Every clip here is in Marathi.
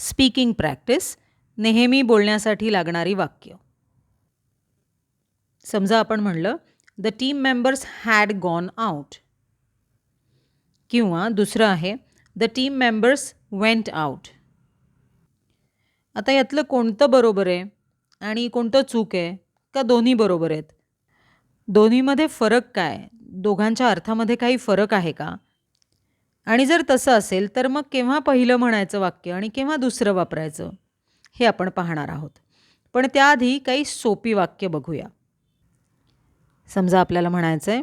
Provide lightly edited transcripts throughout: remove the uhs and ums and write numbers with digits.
स्पीकिंग प्रॅक्टिस, नेहमी बोलण्यासाठी लागणारी वाक्य. समजा आपण म्हणलं the team members had gone out, किंवा दुसरं आहे the team members went out. आता यातलं कोणतं बरोबर आहे आणि कोणतं चूक आहे का दोन्ही बरोबर आहेत? दोन्हीमध्ये फरक काय? दोघांच्या अर्थामध्ये काही फरक आहे का? आणि जर तसं असेल तर मग केव्हा पहिलं म्हणायचं वाक्य आणि केव्हा दुसरं वापरायचं हे आपण पाहणार आहोत. पण त्याआधी काही सोपी वाक्य बघूया. समजा आपल्याला म्हणायचं आहे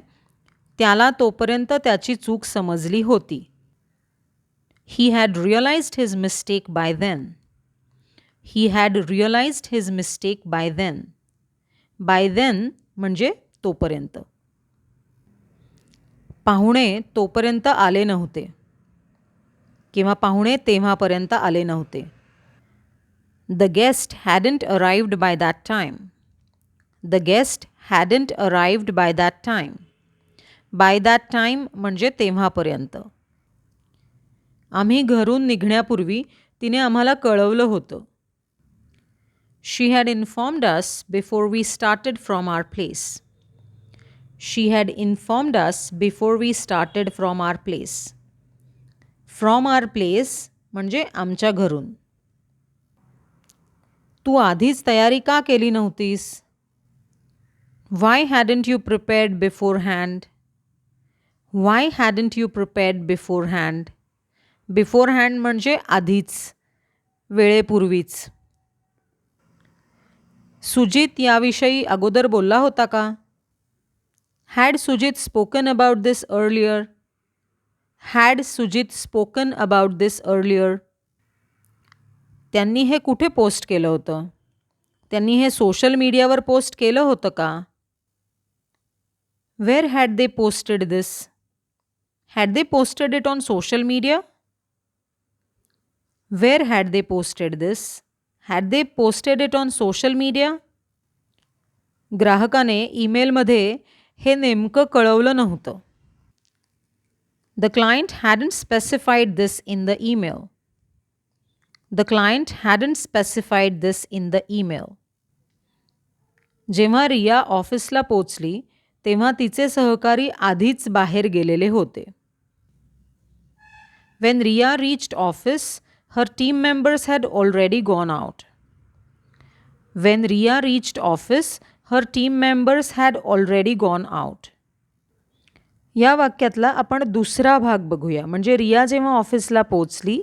त्याला तोपर्यंत त्याची चूक समजली होती. He had realised his mistake by then. He had realised his mistake by then. By then म्हणजे तोपर्यंत. पाहुणे तोपर्यंत आले नव्हते किंवा पाहुणे तेव्हापर्यंत आले नव्हते. The guest hadn't arrived by that time. The guest hadn't arrived by that time. By that time म्हणजे तेव्हापर्यंत. आम्ही घरून निघण्यापूर्वी तिने आम्हाला कळवलं होतं. She had informed us before we started from our place. She had informed us before we started from our place. From our place म्हणजे आमच्या घरून. तू आधीच तयारी का केली नव्हतीस? Why hadn't you prepared beforehand. Why hadn't you prepared before hand. Before hand म्हणजे आधीच, वेळेपूर्वीच. सुजित याविषयी अगोदर बोलला होता का? Had Sujit spoken about this earlier. Had Sujit spoken about this earlier. त्यांनी हे कुठे पोस्ट केलं होतं? त्यांनी हे सोशल मीडियावर पोस्ट केलं होतं का? Where had they posted this. Had they posted it on social media. Where had they posted this. Had they posted it on social media. ग्राहकाने ईमेलमध्ये हे नेमकं कळवलं नव्हतं. The client hadn't specified this in the email. The client hadn't specified this in the email. जेव्हा रिया ऑफिसला पोचली तेव्हा तिचे सहकारी आधीच बाहेर गेलेले होते. When Riya reached office, her team members had already gone out. When Riya reached office, her team members had already gone out. या वाक्यातला आपण दुसरा भाग बघूया. म्हणजे रिया जेव्हा ऑफिसला पोचली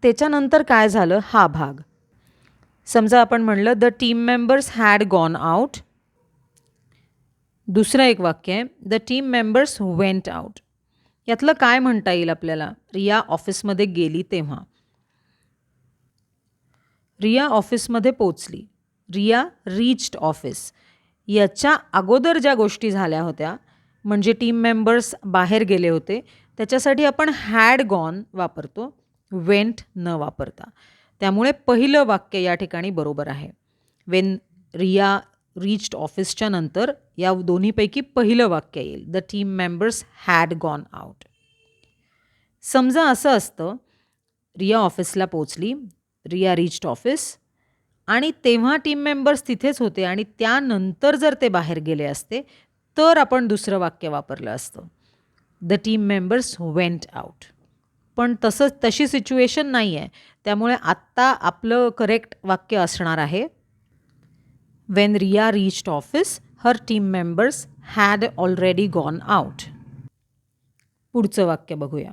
त्याच्यानंतर काय झालं हा भाग. समजा आपण म्हणलं the team members had gone out. दुसरं एक वाक्य आहे the team members went out. यातलं काय म्हणता येईल आपल्याला? रिया ऑफिसमध्ये गेली तेव्हा. रिया ऑफिसमध्ये पोचली. Riya reached office. याच्या अगोदर ज्या गोष्टी झाल्या होत्या म्हणजे टीम मेंबर्स बाहेर गेले होते त्याच्यासाठी आपण हॅड गॉन वापरतो, वेंट न वापरता. त्यामुळे पहिलं वाक्य या ठिकाणी बरोबर आहे. वेन रिया रीच्ड ऑफिसच्या नंतर या दोन्हीपैकी पहिलं वाक्य येईल the team members had gone out. समजा असं असतं रिया ऑफिसला पोचली, रिया रीच्ड ऑफिस आणि तेव्हा टीम मेंबर्स तिथेच होते आणि त्यानंतर जर ते बाहेर गेले असते तर आपण दुसरं वाक्य वापरलं असतं the team members went out. पण तशी सिच्युएशन नाही आहे. त्यामुळे आत्ता आपलं करेक्ट वाक्य असणार आहे when Riya reached office her team members had already gone out. पुढचं वाक्य बघूया.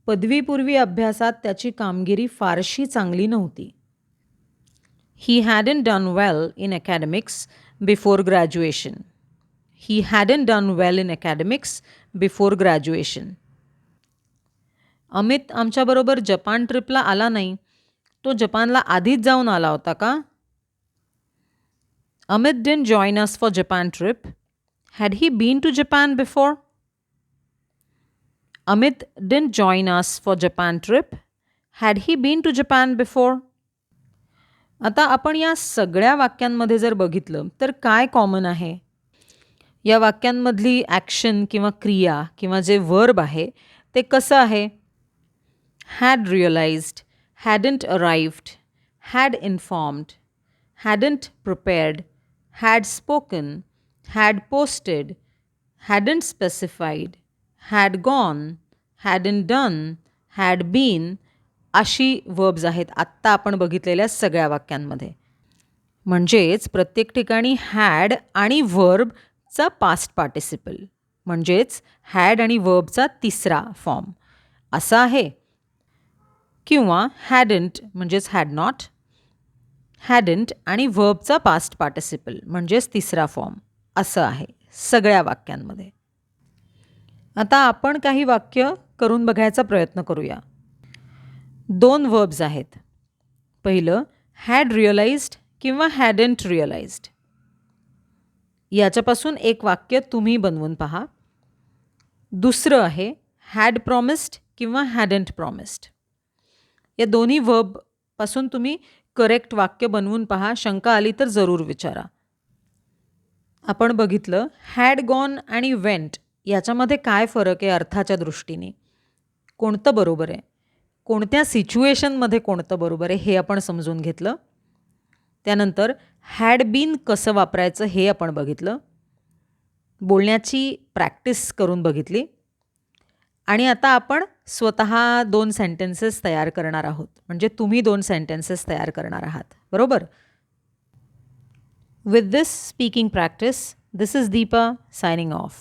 पदवीपूर्वी अभ्यासात त्याची कामगिरी फारशी चांगली नव्हती. ही hadn't done well in academics before graduation. He hadn't done well in academics before graduation. Amit आमच्याबरोबर जपान ट्रिपला आला नाही. तो जपानला आधीच जाऊन आला होता का? Amit didn't join us for Japan trip. Had he been to Japan before. Amit didn't join us for Japan trip. Had he been to Japan before? आता आपण या सगळ्या वाक्यांमध्ये जर बघितलं तर काय कॉमन आहे? या वाक्यांमधली ॲक्शन किंवा क्रिया किंवा जे वर्ब आहे ते कसं आहे? Had realised, hadn't arrived, had informed, hadn't prepared, had spoken, had posted, hadn't specified, had gone, hadn't done, had been अशी वर्ब्स आहेत आत्ता आपण बघितलेल्या सगळ्या वाक्यांमध्ये. म्हणजेच प्रत्येक ठिकाणी हॅड आणि वर्बचा पास्ट पार्टिसिपल म्हणजेच हॅड आणि वर्बचा तिसरा फॉर्म असा आहे. किंवा हॅडंट म्हणजेच हॅड नॉट, हॅडंट आणि वर्बचा पास्ट पार्टिसिपल म्हणजेच तिसरा फॉर्म असं आहे सगळ्या वाक्यांमध्ये. आता आपण काही वाक्य करून बघायचा प्रयत्न करूया. 2 वर्ब्स आहेत. पहिलं हॅड रिअलाइज्ड किंवा हॅडंट रिअलाइज्ड. याच्यापासून एक वाक्य तुम्ही बनवून पहा. दुसरं आहे हॅड प्रॉमिस्ड किंवा हॅडंट प्रॉमिस्ड. या दोन्ही वर्बपासून तुम्ही करेक्ट वाक्य बनवून पहा. शंका आली तर जरूर विचारा. आपण बघितलं हॅड गॉन आणि वेंट याच्यामध्ये काय फरक आहे अर्थाच्या दृष्टीने, कोणतं बरोबर आहे, कोणत्या सिच्युएशनमध्ये कोणतं बरोबर आहे हे आपण समजून घेतलं. त्यानंतर हॅड बीन कसं वापरायचं हे आपण बघितलं. बोलण्याची प्रॅक्टिस करून बघितली. आणि आता आपण स्वतः 2 सेंटेन्सेस तयार करणार आहोत. म्हणजे तुम्ही 2 सेंटेन्सेस तयार करणार आहात, बरोबर? With this speaking practice, this is Deepa signing off.